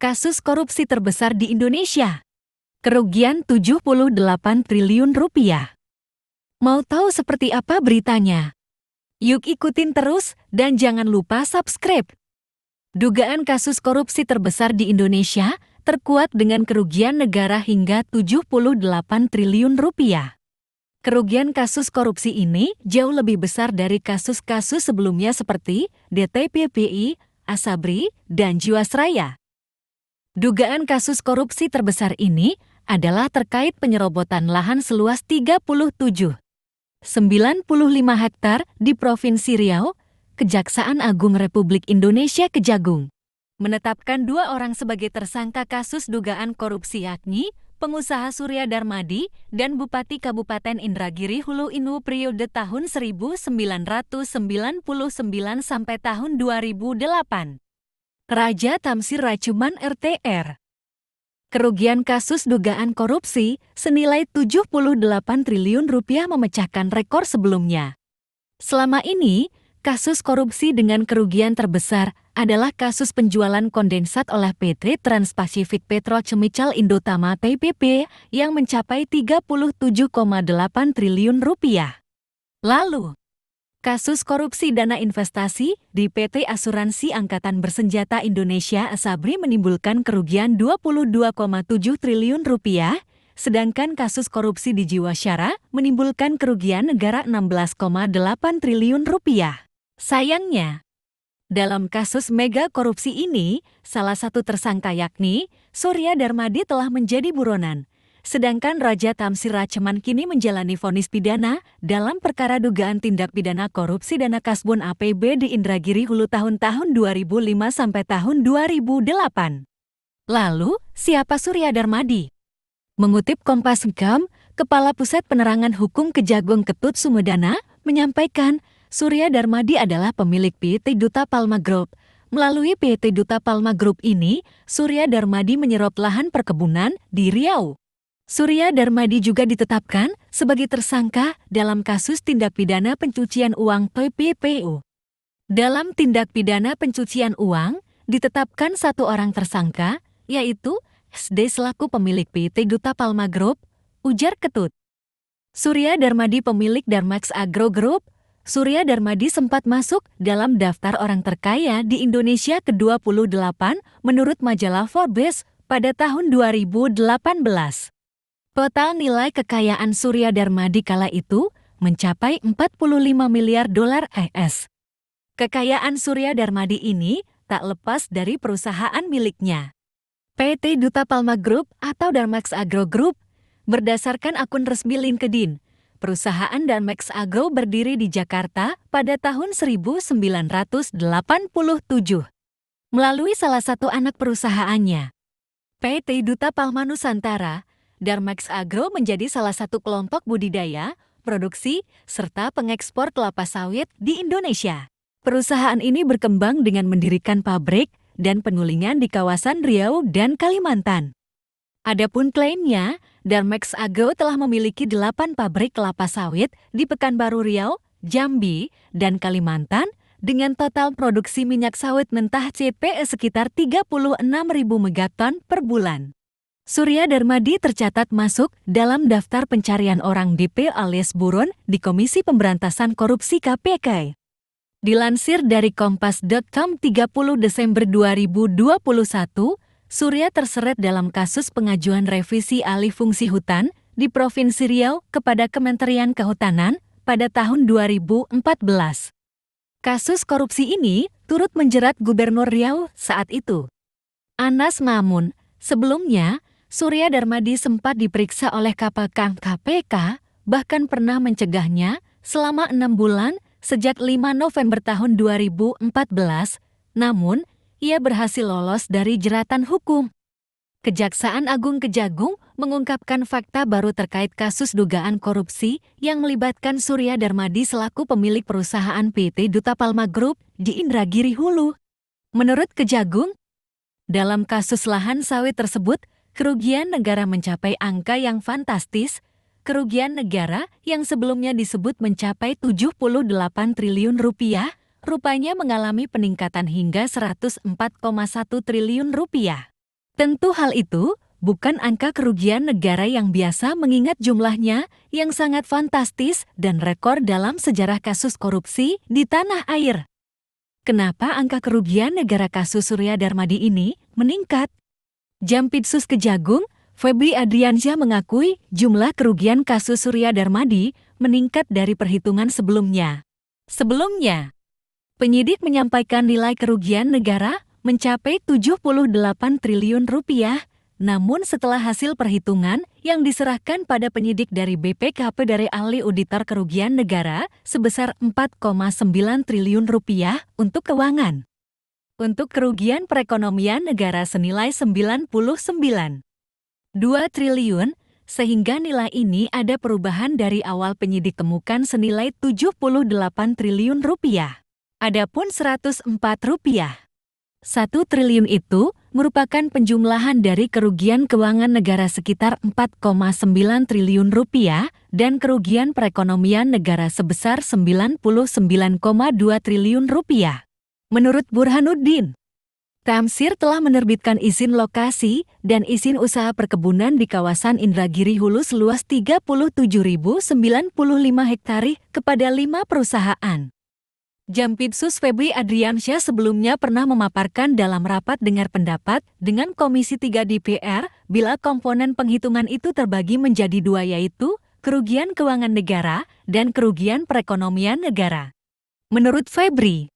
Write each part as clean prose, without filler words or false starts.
Kasus korupsi terbesar di Indonesia. Kerugian 78 triliun rupiah. Mau tahu seperti apa beritanya? Yuk ikutin terus dan jangan lupa subscribe. Dugaan kasus korupsi terbesar di Indonesia terkuat dengan kerugian negara hingga 78 triliun rupiah. Kerugian kasus korupsi ini jauh lebih besar dari kasus-kasus sebelumnya seperti DTPPI, Asabri, dan Jiwasraya. Dugaan kasus korupsi terbesar ini adalah terkait penyerobotan lahan seluas 37,95 hektar di Provinsi Riau. Kejaksaan Agung Republik Indonesia Kejagung menetapkan 2 orang sebagai tersangka kasus dugaan korupsi, yakni pengusaha Surya Darmadi dan Bupati Kabupaten Indragiri Hulu Inu periode tahun 1999 sampai tahun 2008. Raja Tamsir Racuman RTR. Kerugian kasus dugaan korupsi senilai 78 triliun rupiah memecahkan rekor sebelumnya. Selama ini, kasus korupsi dengan kerugian terbesar adalah kasus penjualan kondensat oleh PT Trans-Pacific Petrochemical Indotama TPP yang mencapai 37,8 triliun rupiah. Lalu, kasus korupsi dana investasi di PT Asuransi Angkatan Bersenjata Indonesia Asabri menimbulkan kerugian 22,7 triliun rupiah, sedangkan kasus korupsi di Jiwasraya menimbulkan kerugian negara 16,8 triliun rupiah. Sayangnya, dalam kasus mega korupsi ini, salah satu tersangka yakni Surya Darmadi telah menjadi buronan. Sedangkan Raja Tamsir Racuman kini menjalani vonis pidana dalam perkara dugaan tindak pidana korupsi dana kasbon APB di Indragiri Hulu tahun-tahun 2005 sampai tahun 2008. Lalu, siapa Surya Darmadi? Mengutip Kompas.com, Kepala Pusat Penerangan Hukum Kejagung Ketut Sumedana menyampaikan Surya Darmadi adalah pemilik PT Duta Palma Group. Melalui PT Duta Palma Group ini, Surya Darmadi menyerop lahan perkebunan di Riau. Surya Darmadi juga ditetapkan sebagai tersangka dalam kasus tindak pidana pencucian uang TPPU. Dalam tindak pidana pencucian uang, ditetapkan 1 orang tersangka, yaitu SD selaku pemilik PT Duta Palma Group, ujar Ketut. Surya Darmadi pemilik Darmax Agro Group. Surya Darmadi sempat masuk dalam daftar orang terkaya di Indonesia ke-28 menurut majalah Forbes pada tahun 2018. Total nilai kekayaan Surya Darmadi kala itu mencapai 45 miliar dolar AS. Kekayaan Surya Darmadi ini tak lepas dari perusahaan miliknya, PT Duta Palma Group atau Darmax Agro Group. Berdasarkan akun resmi LinkedIn, perusahaan Darmax Agro berdiri di Jakarta pada tahun 1987 melalui salah satu anak perusahaannya, PT Duta Palma Nusantara. Darmax Agro menjadi salah satu kelompok budidaya, produksi, serta pengekspor kelapa sawit di Indonesia. Perusahaan ini berkembang dengan mendirikan pabrik dan penyulingan di kawasan Riau dan Kalimantan. Adapun klaimnya, Darmax Agro telah memiliki 8 pabrik kelapa sawit di Pekanbaru Riau, Jambi, dan Kalimantan dengan total produksi minyak sawit mentah CPE sekitar 36.000 megaton per bulan. Surya Darmadi tercatat masuk dalam daftar pencarian orang DP alias buron di Komisi Pemberantasan Korupsi KPK. Dilansir dari Kompas.com 30 Desember 2021, Surya terseret dalam kasus pengajuan revisi alih fungsi hutan di Provinsi Riau kepada Kementerian Kehutanan pada tahun 2014. Kasus korupsi ini turut menjerat Gubernur Riau saat itu, Anas Mamun. Sebelumnya, Surya Darmadi sempat diperiksa oleh KPK, bahkan pernah mencegahnya selama 6 bulan sejak 5 November tahun 2014, namun ia berhasil lolos dari jeratan hukum. Kejaksaan Agung Kejagung mengungkapkan fakta baru terkait kasus dugaan korupsi yang melibatkan Surya Darmadi selaku pemilik perusahaan PT Duta Palma Group di Indragiri Hulu. Menurut Kejagung, dalam kasus lahan sawit tersebut, kerugian negara mencapai angka yang fantastis. Kerugian negara yang sebelumnya disebut mencapai 78 triliun rupiah, rupanya mengalami peningkatan hingga 104,1 triliun rupiah. Tentu hal itu bukan angka kerugian negara yang biasa mengingat jumlahnya yang sangat fantastis dan rekor dalam sejarah kasus korupsi di tanah air. Kenapa angka kerugian negara kasus Surya Darmadi ini meningkat? Jampitsus Kejagung, Febri Adriansyah mengakui jumlah kerugian kasus Surya Darmadi meningkat dari perhitungan sebelumnya. Sebelumnya, penyidik menyampaikan nilai kerugian negara mencapai 78 triliun rupiah, namun setelah hasil perhitungan yang diserahkan pada penyidik dari BPKP dari ahli auditor kerugian negara sebesar 4,9 triliun rupiah untuk keuangan. Untuk kerugian perekonomian negara senilai 99,2 triliun, sehingga nilai ini ada perubahan dari awal penyidik temukan senilai 78 triliun rupiah. Adapun 104 rupiah. 1 triliun itu merupakan penjumlahan dari kerugian keuangan negara sekitar 4,9 triliun rupiah dan kerugian perekonomian negara sebesar 99,2 triliun rupiah. Menurut Burhanuddin, Tamsir telah menerbitkan izin lokasi dan izin usaha perkebunan di kawasan Indragiri Hulu seluas 37.095 hektare kepada 5 perusahaan. Jampitsus Febri Adriansyah sebelumnya pernah memaparkan dalam rapat dengar pendapat dengan Komisi 3 DPR bila komponen penghitungan itu terbagi menjadi 2 yaitu kerugian keuangan negara dan kerugian perekonomian negara. Menurut Febri,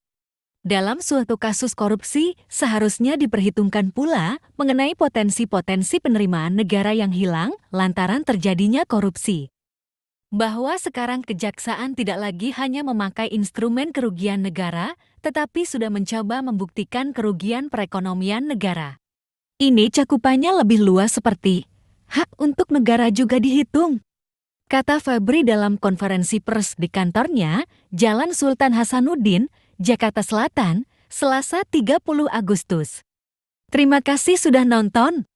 dalam suatu kasus korupsi seharusnya diperhitungkan pula mengenai potensi-potensi penerimaan negara yang hilang lantaran terjadinya korupsi. Bahwa sekarang kejaksaan tidak lagi hanya memakai instrumen kerugian negara, tetapi sudah mencoba membuktikan kerugian perekonomian negara. Ini cakupannya lebih luas seperti hak untuk negara juga dihitung, kata Febri dalam konferensi pers di kantornya, Jalan Sultan Hasanuddin, Jakarta Selatan, Selasa 30 Agustus. Terima kasih sudah nonton.